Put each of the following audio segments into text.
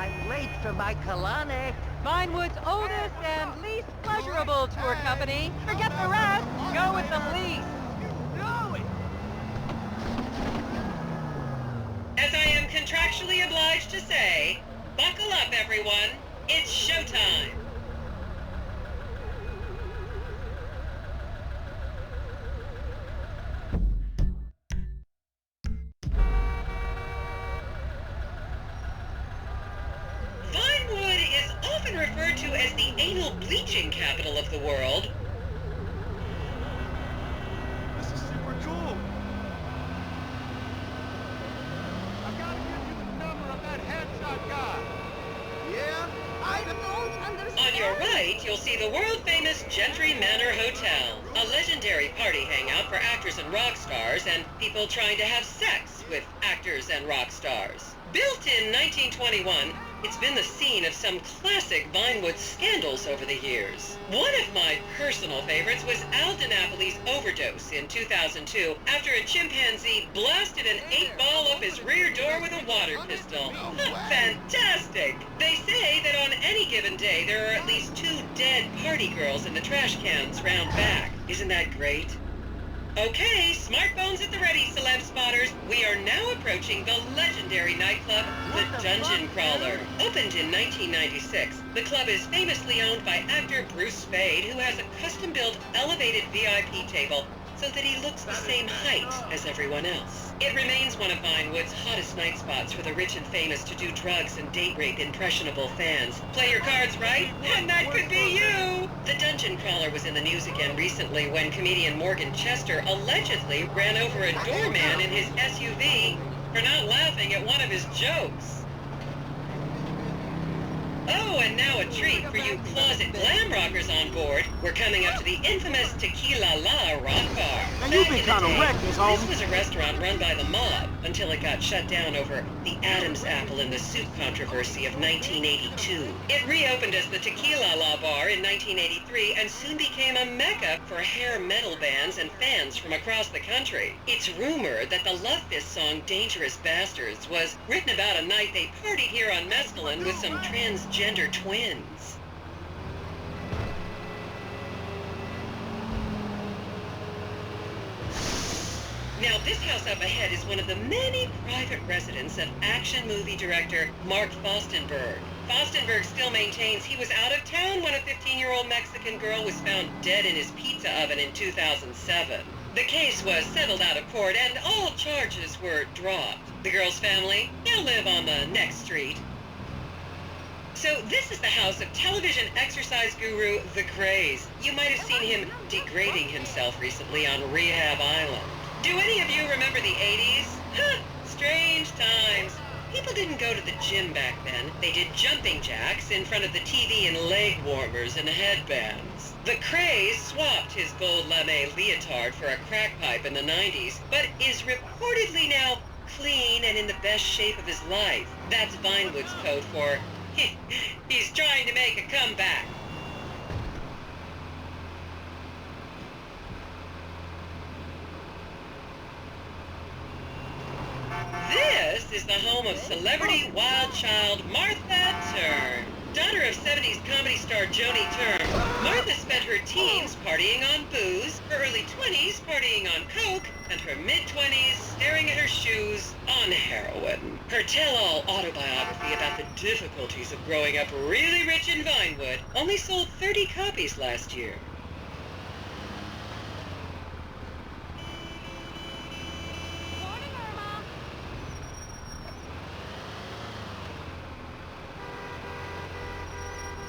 I'm late for my colonic. Vinewood's oldest and least pleasurable tour company. Forget the rest. Go with the least. You know it! As I am contractually obliged to say, buckle up, everyone. It's showtime. Vinewood is often referred to as the anal bleaching capital of the world. This is super cool. I gotta give you the number of that headshot guy. Yeah? I don't understand. On your right, you'll see the world-famous Gentry Manor Hotel, a legendary party hangout for actors and rock stars and people trying to have sex with actors and rock stars. Built in 1921, it's been the scene of some classic Vinewood scandals over the years. One of my personal favorites was Al DiNapoli's overdose in 2002 after a chimpanzee blasted an 8-ball up his rear door with a water pistol. Fantastic! They say that on any given day there are at least 2 dead party girls in the trash cans round back. Isn't that great? Okay, smartphones at the ready, celeb spotters. We are now approaching the legendary nightclub, the Dungeon Crawler. Opened in 1996, the club is famously owned by actor Bruce Spade, who has a custom-built elevated VIP table so that he looks the same height as everyone else. It remains one of Vinewood's hottest night spots for the rich and famous to do drugs and date rape impressionable fans. Play your cards right, and that could be you! The Dungeon Crawler was in the news again recently when comedian Morgan Chester allegedly ran over a doorman in his SUV for not laughing at one of his jokes. Oh, and now a treat for you closet glam rockers on board. We're coming up to the infamous Tequila La Rock Bar. Now you've been kind of reckless, homie. This was a restaurant run by the mob until it got shut down over the Adam's apple in the soup controversy of 1982. It reopened as the Tequila La Bar in 1983 and soon became a mecca for hair metal bands and fans from across the country. It's rumored that the Love Fist song Dangerous Bastards was written about a night they partied here on Mescaline with some transgender twins. Now, this house up ahead is one of the many private residence of action movie director Mark Fostenberg. Fostenberg still maintains he was out of town when a 15-year-old Mexican girl was found dead in his pizza oven in 2007. The case was settled out of court and all charges were dropped. The girl's family now live on the next street. So this is the house of television exercise guru The Craze. You might have seen him degrading himself recently on Rehab Island. Do any of you remember the 80s? Huh, strange times. People didn't go to the gym back then. They did jumping jacks in front of the TV and leg warmers and headbands. The Craze swapped his gold lame leotard for a crack pipe in the 90s, but is reportedly now clean and in the best shape of his life. That's Vinewood's code for he's trying to make a comeback. This is the home of celebrity wild child Martha Turn. Daughter of 70s comedy star Joni Turn, Martha spent her teens partying on booze, her early 20s partying on coke, and her mid-20s staring at her shoes on heroin. Her tell-all autobiography about the difficulties of growing up really rich in Vinewood only sold 30 copies last year.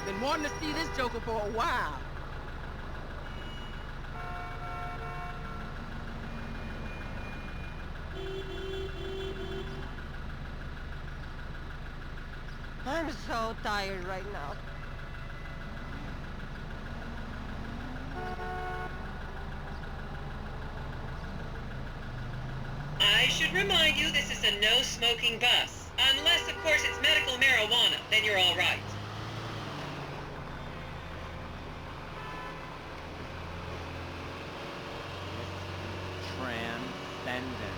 Been wanting to see this joker for a while. I'm so tired right now. I should remind you this is a no-smoking bus. Unless, of course, it's medical marijuana, then you're all right. Transcendent.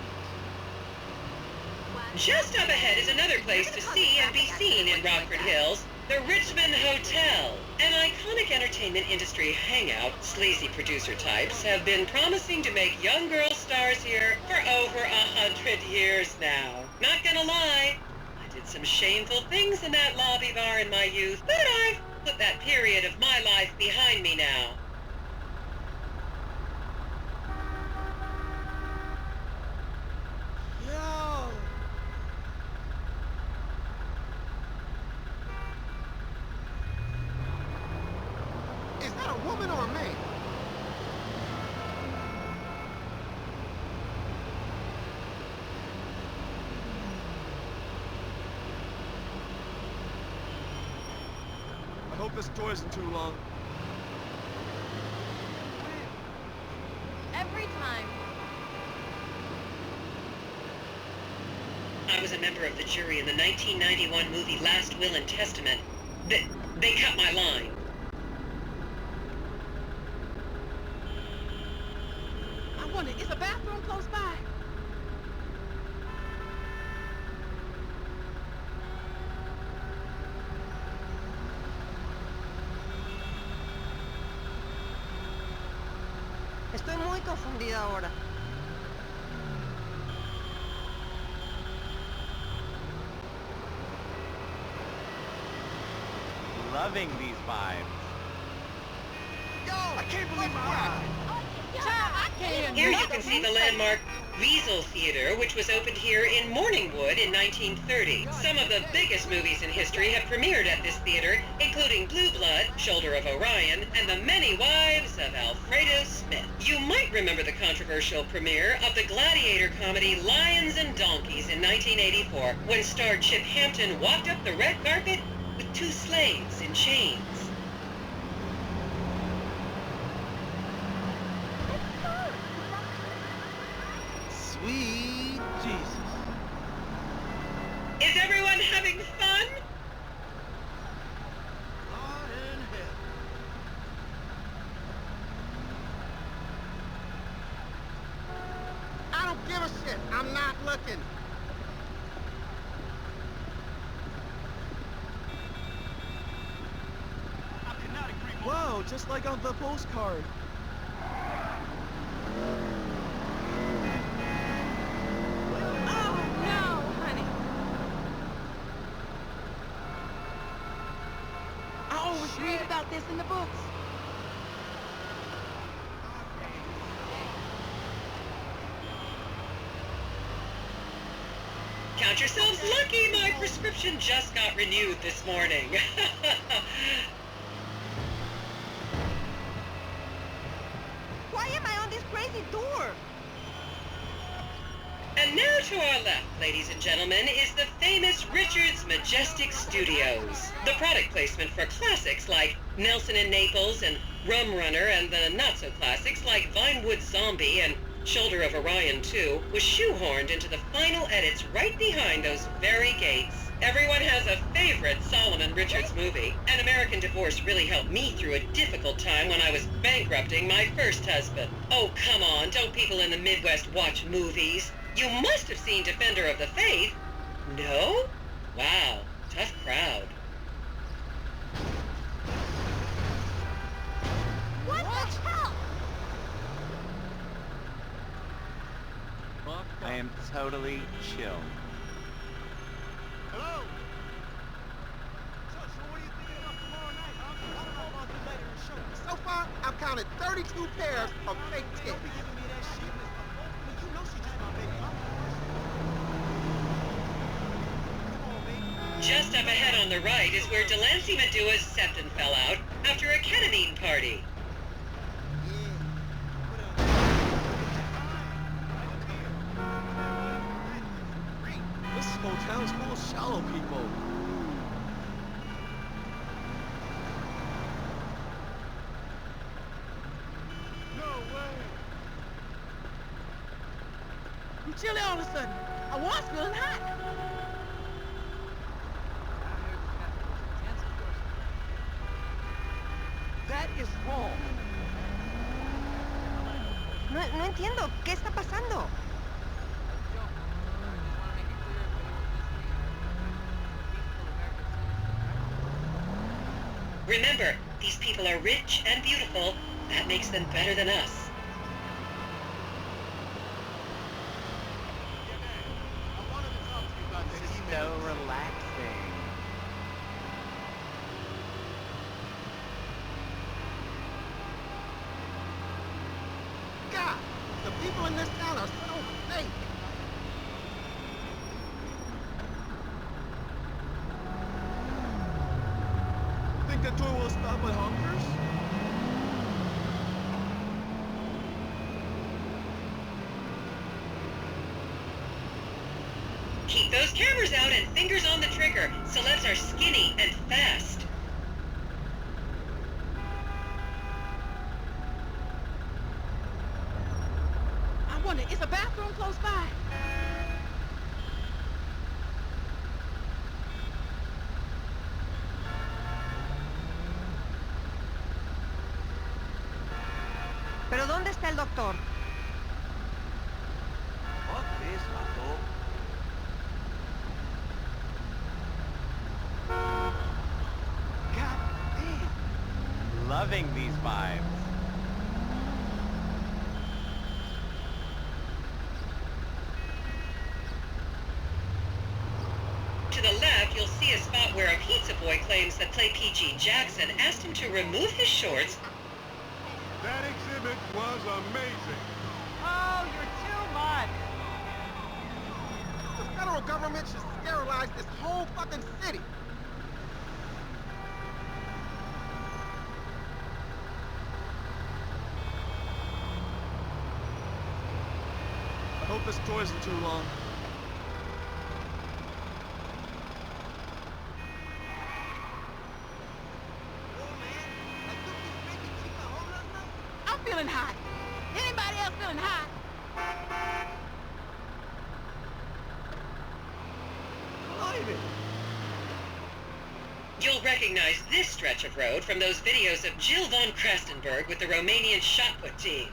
Just up ahead is another place to see and be seen seen in Rockford Hills, the Richmond Hotel. An iconic entertainment industry hangout, sleazy producer types have been promising to make young girl stars here for over 100 years now. Not gonna lie, I did some shameful things in that lobby bar in my youth, but I've put that period of my life behind me now. Yo! Is that a woman or a man? I hope this tour isn't too long. Every time. I was a member of the jury in the 1991 movie Last Will and Testament. They cut my line. I wonder, is a bathroom close by? Estoy muy confundida ahora. Loving these vibes. Yo! I can't believe my eyes! Here you can see the landmark Wiesel Theater, which was opened here in Morningwood in 1930. Some of the biggest movies in history have premiered at this theater, including Blue Blood, Shoulder of Orion, and The Many Wives of Alfredo Smith. You might remember the controversial premiere of the gladiator comedy Lions and Donkeys in 1984, when star Chip Hampton walked up the red carpet with two slaves in chains. Sweet Jesus. Is everyone having fun? Lord in heaven. I don't give a shit. I'm not looking. Wow, just like on the postcard. Oh, no, honey. I always read about this in the books. Count yourselves lucky, my prescription just got renewed this morning. Why am I on this crazy tour? And now to our left, ladies and gentlemen, is the famous Richards Majestic Studios. The product placement for classics like Nelson and Naples and Rum Runner, and the not-so-classics like Vinewood Zombie and Shoulder of Orion 2 was shoehorned into the final edits right behind those very gates. Everyone has a favorite Solomon Richards movie. An American Divorce really helped me through a difficult time when I was bankrupting my first husband. Oh, come on, don't people in the Midwest watch movies? You must have seen Defender of the Faith. No? Wow, tough crowd. What the hell? I am totally chill. Hello? So what are you thinking about tomorrow night, huh? I don't know about you later in the show. So far, I've counted 32 pairs of fake tickets. Don't be giving me that shit. But you know she's just my baby. Come on, baby. Just up ahead on the right is where Delancey Medua's septum fell out after a ketamine party. This whole town's full of shallow people. No way. I'm chilly all of a sudden. I was feeling hot. That is wrong. No entiendo. ¿Qué está pasando? Remember, these people are rich and beautiful. That makes them better than us. I wanted to talk to you about This is so relaxing. God, the people in this town are so fake. Think that tour will stop at Honkers? Keep those cameras out and fingers on the trigger. Celebs are skinny and fast. I wonder, is a bathroom close by? ¿Pero dónde está el doctor? Fuck this, vato. God damn. Loving these vibes. To the left, you'll see a spot where a pizza boy claims that Play PG Jackson asked him to remove his shorts. That exhibit was amazing. Oh, you're too much. The federal government should sterilize this whole fucking city. I hope this tour isn't too long. I'm feeling hot. Anybody else feeling hot? You'll recognize this stretch of road from those videos of Jill von Krastenberg with the Romanian shot put team.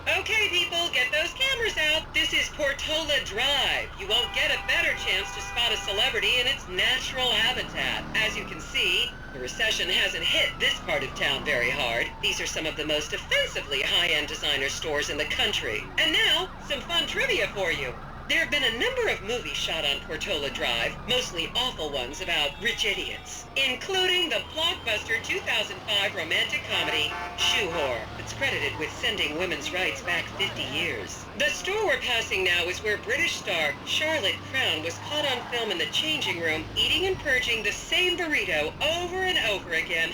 Okay, people, get those cameras out. This is Portola Drive. You won't get a better chance to spot a celebrity in its natural habitat. As you can see, the recession hasn't hit this part of town very hard. These are some of the most offensively high-end designer stores in the country. And now, some fun trivia for you. There have been a number of movies shot on Portola Drive, mostly awful ones about rich idiots, including the blockbuster 2005 romantic comedy, Shoe Whore, that's credited with sending women's rights back 50 years. The store we're passing now is where British star Charlotte Crown was caught on film in the changing room, eating and purging the same burrito over and over again,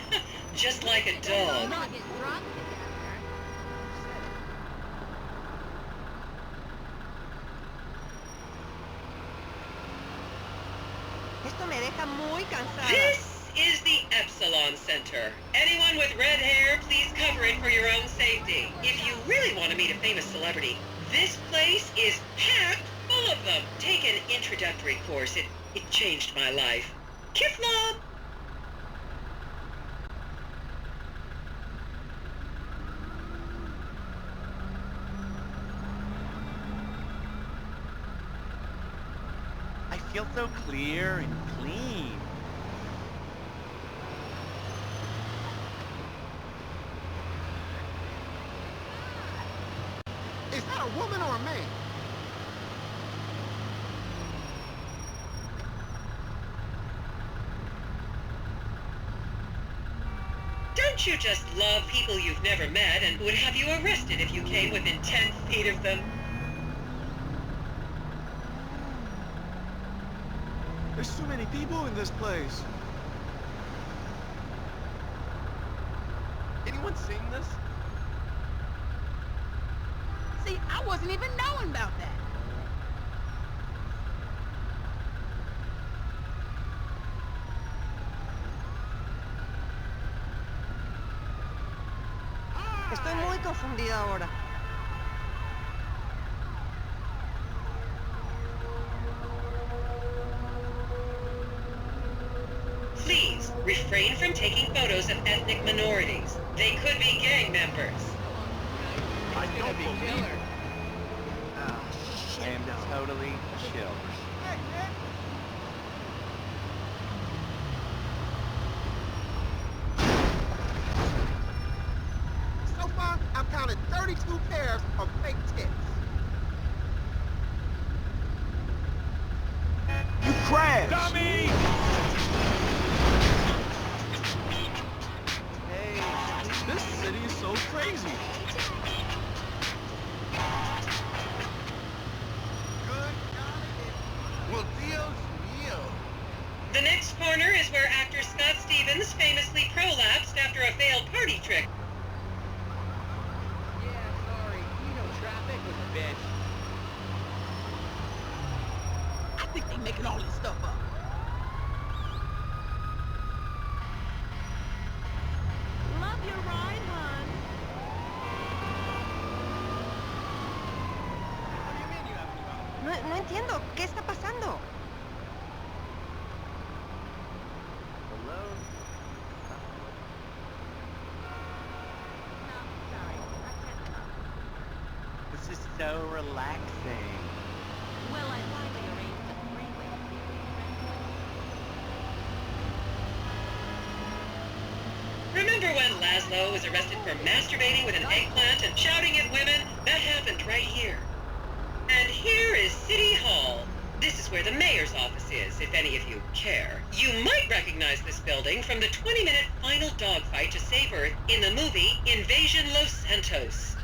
just like a dog. Esto me deja muy cansada. This is the Epsilon Center. Anyone with red hair, please cover it for your own safety. If you really want to meet a famous celebrity, this place is packed full of them. Take an introductory course. It changed my life. Kiflom! I feel so clear and clean. Is that a woman or a man? Don't you just love people you've never met and would have you arrested if you came within 10 feet of them? There's so many people in this place. Anyone seen this? See, I wasn't even knowing about that. Estoy muy confundida ahora. Please, refrain from taking photos of ethnic minorities. They could be gang members. I don't believe it. I am totally chill. dummy! Hey, This city is so crazy. good golly. Well, Dios mío. The next corner is where actor Scott Stevens famously prolapsed after a failed party trick. Yeah, sorry. You know traffic was a bitch. I think they making all this stuff up. Love your ride, hon. No entiendo. ¿Qué está pasando? This is so relaxing. Well, I finally arranged a three-way. Remember when Laszlo was arrested for masturbating with an eggplant and shouting at women? That happened right here. And here is City Hall. This is where the mayor's office is, if any of you care. You might recognize this building from the 20-minute final dogfight to save Earth in the movie Invasion Los Santos.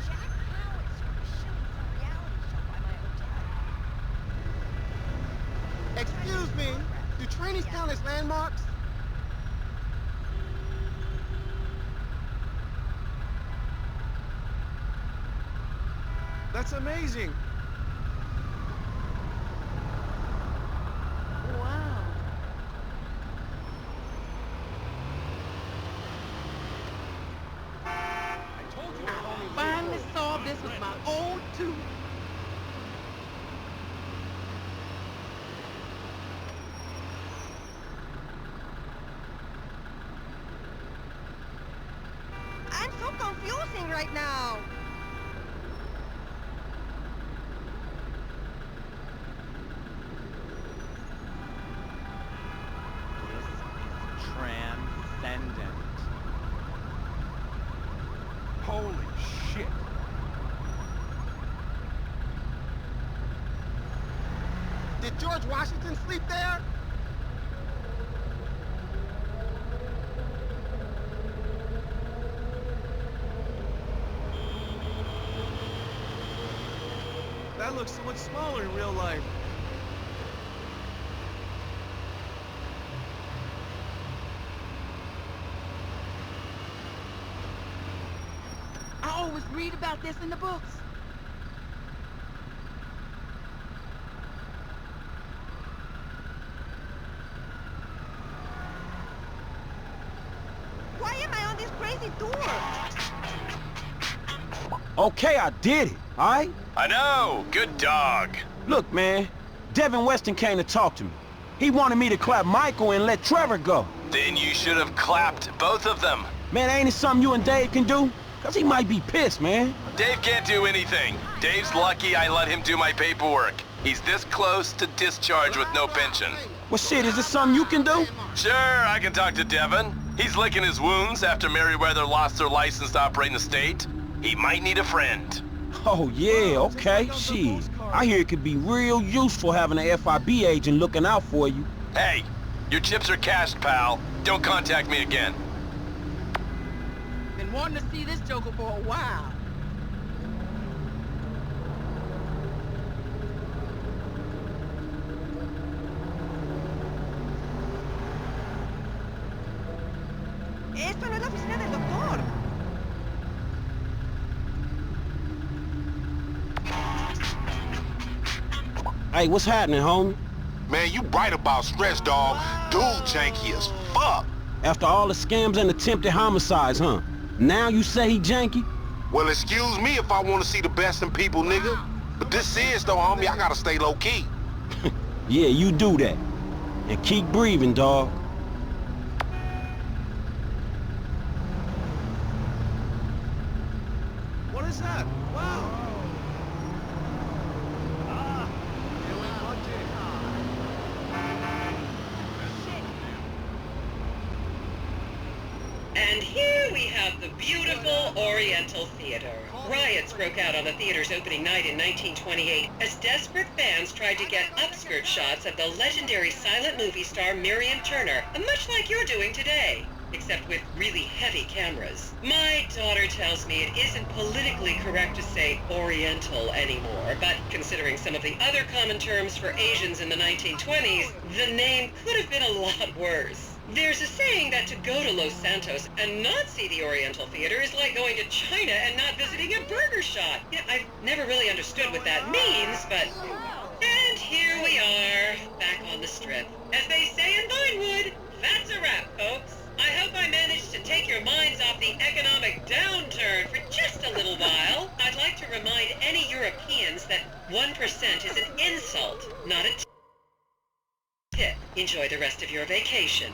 Jack Howard's shooting some reality show by my hotel. Excuse me, do trainings count as landmarks? That's amazing. Wow. I finally saw this with my own two. I'm so confusing right now. This is transcendent. Holy shit. Did George Washington sleep there? That looks so much smaller in real life. I always read about this in the books. Why am I on this crazy tour? Okay, I did it, all right? I know. Good dog. Look, man, Devin Weston came to talk to me. He wanted me to clap Michael and let Trevor go. Then you should have clapped both of them. Man, ain't it something you and Dave can do? Cause he might be pissed, man. Dave can't do anything. Dave's lucky I let him do my paperwork. He's this close to discharge with no pension. Well, shit, is this something you can do? Sure, I can talk to Devin. He's licking his wounds after Merriweather lost their license to operate in the state. He might need a friend. Oh, yeah, okay, shit. I hear it could be real useful having an FIB agent looking out for you. Hey, your chips are cashed, pal. Don't contact me again. Been wanting to see this Joker for a while. Esto no es la oficina del doctor. Hey, what's happening, homie? Man, you right about stress, dog. Dude janky as fuck. After all the scams and attempted homicides, huh? Now you say he janky? Well, excuse me if I want to see the best in people, nigga. But this is, though, homie, I gotta stay low-key. Yeah, you do that. And keep breathing, dog. What is that? Wow. And here we have the beautiful Oriental Theater. Riots broke out on the theater's opening night in 1928 as desperate fans tried to get upskirt shots of the legendary silent movie star Miriam Turner, much like you're doing today, except with really heavy cameras. My daughter tells me it isn't politically correct to say Oriental anymore, but considering some of the other common terms for Asians in the 1920s, the name could have been a lot worse. There's a saying that to go to Los Santos and not see the Oriental Theater is like going to China and not visiting a burger shop. Yeah, I've never really understood what that means, but... And here we are, back on the Strip. As they say in Vinewood, that's a wrap, folks. I hope I managed to take your minds off the economic downturn for just a little while. I'd like to remind any Europeans that 1% is an insult, not a tip. Enjoy the rest of your vacation.